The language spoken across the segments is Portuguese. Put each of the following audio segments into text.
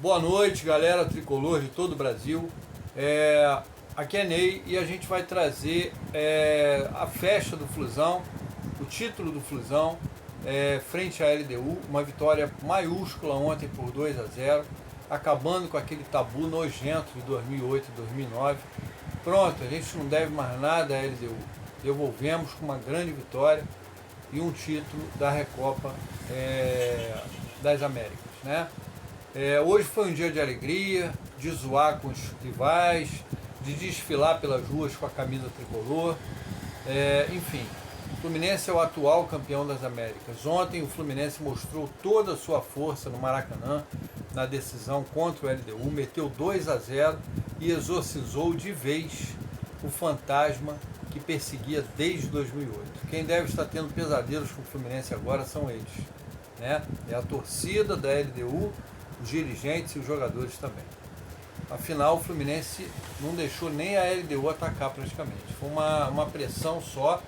Boa noite, galera tricolor de todo o Brasil. Aqui é Ney e a gente vai trazer a festa do Flusão, o título do Flusão, frente à LDU. Uma vitória maiúscula ontem por 2-0, acabando com aquele tabu nojento de 2008 e 2009. Pronto, a gente não deve mais nada à LDU. Devolvemos com uma grande vitória e um título da Recopa das Américas, né? Hoje foi um dia de alegria, de zoar com os rivais, de desfilar pelas ruas com a camisa tricolor. Enfim, o Fluminense é o atual campeão das Américas. Ontem o Fluminense mostrou toda a sua força no Maracanã, na decisão contra o LDU, meteu 2-0 e exorcizou de vez o fantasma que perseguia desde 2008. Quem deve estar tendo pesadelos com o Fluminense agora são eles, né? É a torcida da LDU, os dirigentes e os jogadores também. Afinal, o Fluminense não deixou nem a LDU atacar praticamente. Foi uma pressão só.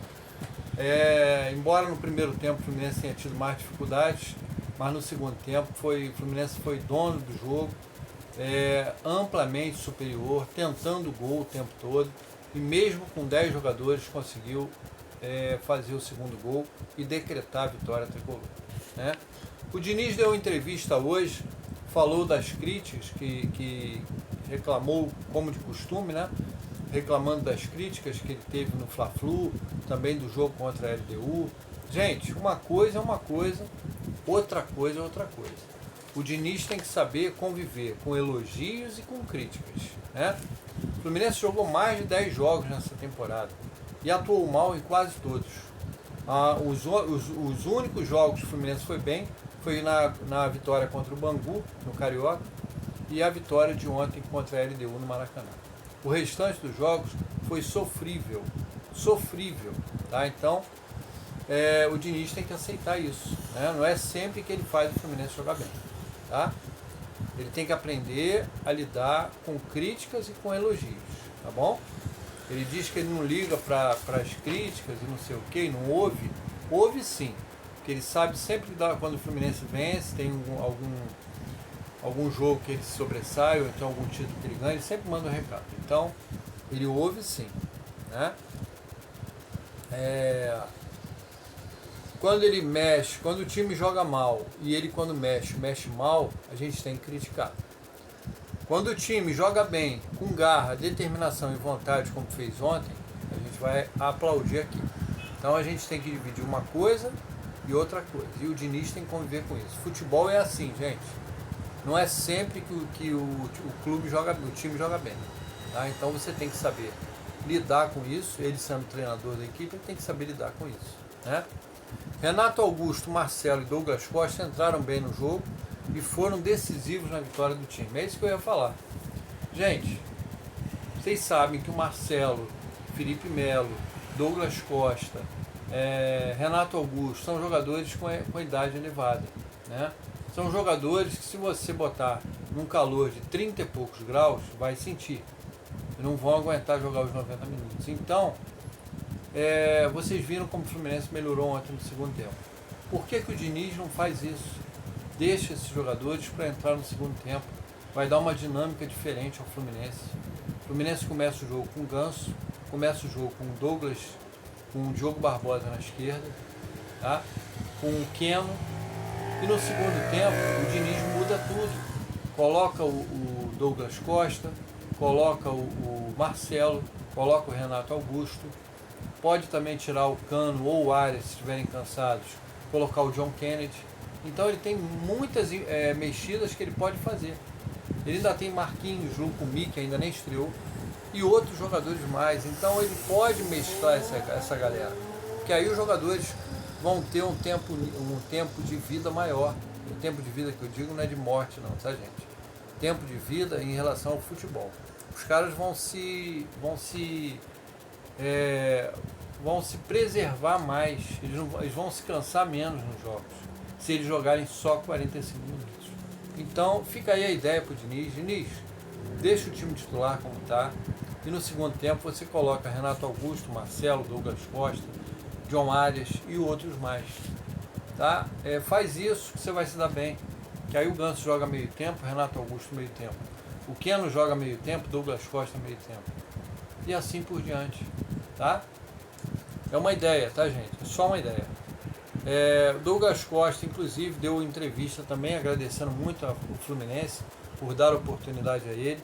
Embora no primeiro tempo o Fluminense tenha tido mais dificuldades, mas no segundo tempo o Fluminense foi dono do jogo, amplamente superior, tentando o gol o tempo todo, e mesmo com 10 jogadores conseguiu fazer o segundo gol e decretar a vitória tricolor, né? O Diniz deu entrevista hoje, falou das críticas que reclamou, como de costume, né? Reclamando das críticas que ele teve no Fla-Flu, também do jogo contra a LDU. Gente, uma coisa é uma coisa, outra coisa é outra coisa. O Diniz tem que saber conviver com elogios e com críticas, né? O Fluminense jogou mais de 10 jogos nessa temporada e atuou mal em quase todos. Os únicos jogos que o Fluminense foi bem foi na vitória contra o Bangu, no Carioca, e a vitória de ontem contra a LDU no Maracanã. O restante dos jogos foi sofrível, tá? Então, o Diniz tem que aceitar isso, né? Não é sempre que ele faz o Fluminense jogar bem, tá? Ele tem que aprender a lidar com críticas e com elogios, tá bom? Ele diz que ele não liga para as críticas e não sei o que, não ouve sim, porque ele sabe sempre lidar quando o Fluminense vence, tem algum jogo que ele se sobressai, ou então algum título que ele ganha, ele sempre manda um recado. Então, ele ouve sim, né? Quando ele mexe, quando o time joga mal e ele quando mexe mal, a gente tem que criticar. Quando o time joga bem, com garra, determinação e vontade, como fez ontem, a gente vai aplaudir aqui. Então a gente tem que dividir uma coisa e outra coisa. E o Diniz tem que conviver com isso. Futebol é assim, gente. Não é sempre que o clube joga, o time joga bem, tá? Então você tem que saber lidar com isso. Ele sendo treinador da equipe, ele tem que saber lidar com isso, né? Renato Augusto, Marcelo e Douglas Costa entraram bem no jogo e foram decisivos na vitória do time. É isso que eu ia falar. Gente, vocês sabem que o Marcelo, Felipe Melo, Douglas Costa, Renato Augusto são jogadores com idade elevada, né? São jogadores que, se você botar num calor de 30 e poucos graus, vai sentir. Não vão aguentar jogar os 90 minutos. Então, vocês viram como o Fluminense melhorou ontem no segundo tempo. Por que o Diniz não faz isso? Deixa esses jogadores para entrar no segundo tempo. Vai dar uma dinâmica diferente ao Fluminense. O Fluminense começa o jogo com o Ganso, começa o jogo com o Douglas, com o Diogo Barbosa na esquerda, tá? Com o Keno. E no segundo tempo, o Diniz muda tudo. Coloca o Douglas Costa, coloca o Marcelo, coloca o Renato Augusto. Pode também tirar o Cano ou o Arias, se estiverem cansados, colocar o John Kennedy. Então ele tem muitas mexidas que ele pode fazer. Ele ainda tem Marquinhos, Lucumi, que ainda nem estreou, e outros jogadores mais. Então ele pode mesclar essa galera. Porque aí os jogadores vão ter um tempo de vida maior. O tempo de vida que eu digo não é de morte não, tá, gente? Tempo de vida em relação ao futebol. Os caras vão se preservar mais, eles vão se cansar menos nos jogos, se eles jogarem só 45 minutos. Então fica aí a ideia para o Diniz, deixa o time titular como está, e no segundo tempo você coloca Renato Augusto, Marcelo, Douglas Costa, John Arias e outros mais, tá? Faz isso que você vai se dar bem. que aí o Ganso joga meio tempo, Renato Augusto meio tempo. O Keno joga meio tempo, Douglas Costa meio tempo. E assim por diante, tá? É uma ideia, tá, gente? É só uma ideia. Douglas Costa, inclusive, deu entrevista também agradecendo muito ao Fluminense por dar oportunidade a ele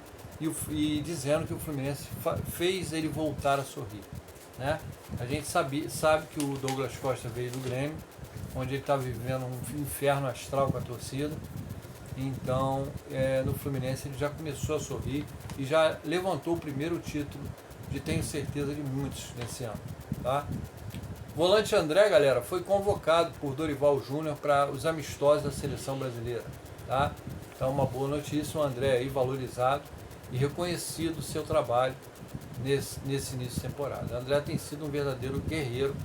e dizendo que o Fluminense fez ele voltar a sorrir, né? A gente sabe que o Douglas Costa veio do Grêmio, onde ele está vivendo um inferno astral com a torcida. Então, no Fluminense ele já começou a sorrir e já levantou o primeiro título de, tenho certeza, de muitos nesse ano, tá? Volante André, galera, foi convocado por Dorival Júnior para os amistosos da seleção brasileira, tá? Então, uma boa notícia, o André aí valorizado e reconhecido o seu trabalho nesse início de temporada. O André tem sido um verdadeiro guerreiro,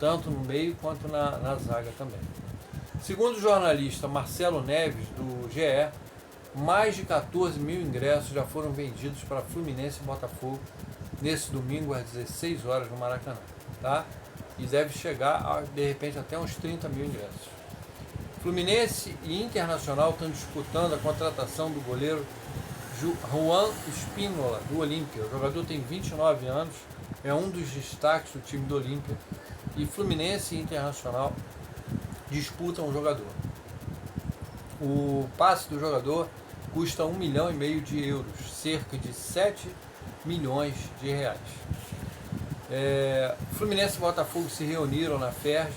tanto no meio quanto na zaga também. Segundo o jornalista Marcelo Neves, do GE, mais de 14 mil ingressos já foram vendidos para Fluminense e Botafogo nesse domingo às 16 horas no Maracanã, tá? E deve chegar, de repente, até uns 30 mil ingressos. Fluminense e Internacional estão disputando a contratação do goleiro Juan Espínola, do Olímpia. O jogador tem 29 anos, é um dos destaques do time do Olímpia. E Fluminense e Internacional disputam o jogador. O passe do jogador custa 1,5 milhão de euros, cerca de 7 milhões de reais. Fluminense e Botafogo se reuniram na FERJ,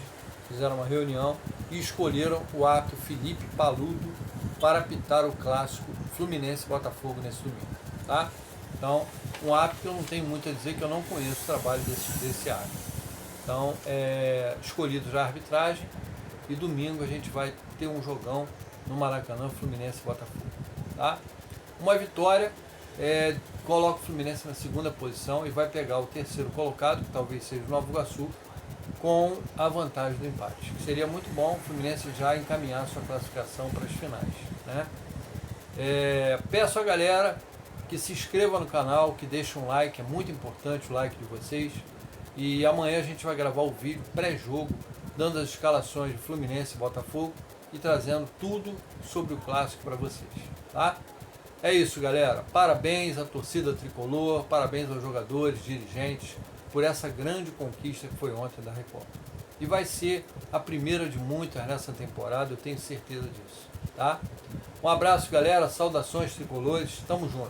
fizeram uma reunião e escolheram o ato Felipe Paludo para apitar o clássico Fluminense e Botafogo nesse domingo, tá? Então, um ato que eu não tenho muito a dizer, que eu não conheço o trabalho desse ato. Então, escolhido já a arbitragem e domingo a gente vai ter um jogão no Maracanã, Fluminense e Botafogo, tá? Uma vitória coloca o Fluminense na segunda posição e vai pegar o terceiro colocado, que talvez seja o Nova Iguaçu, com a vantagem do empate. Seria muito bom o Fluminense já encaminhar sua classificação para as finais, né? Peço a galera que se inscreva no canal, que deixe um like, é muito importante o like de vocês. E amanhã a gente vai gravar o vídeo pré-jogo, dando as escalações de Fluminense e Botafogo e trazendo tudo sobre o clássico para vocês, tá? É isso, galera. Parabéns à torcida tricolor, parabéns aos jogadores, dirigentes, por essa grande conquista que foi ontem da Recopa. E vai ser a primeira de muitas nessa temporada, eu tenho certeza disso, tá? Um abraço, galera. Saudações tricolores. Tamo junto.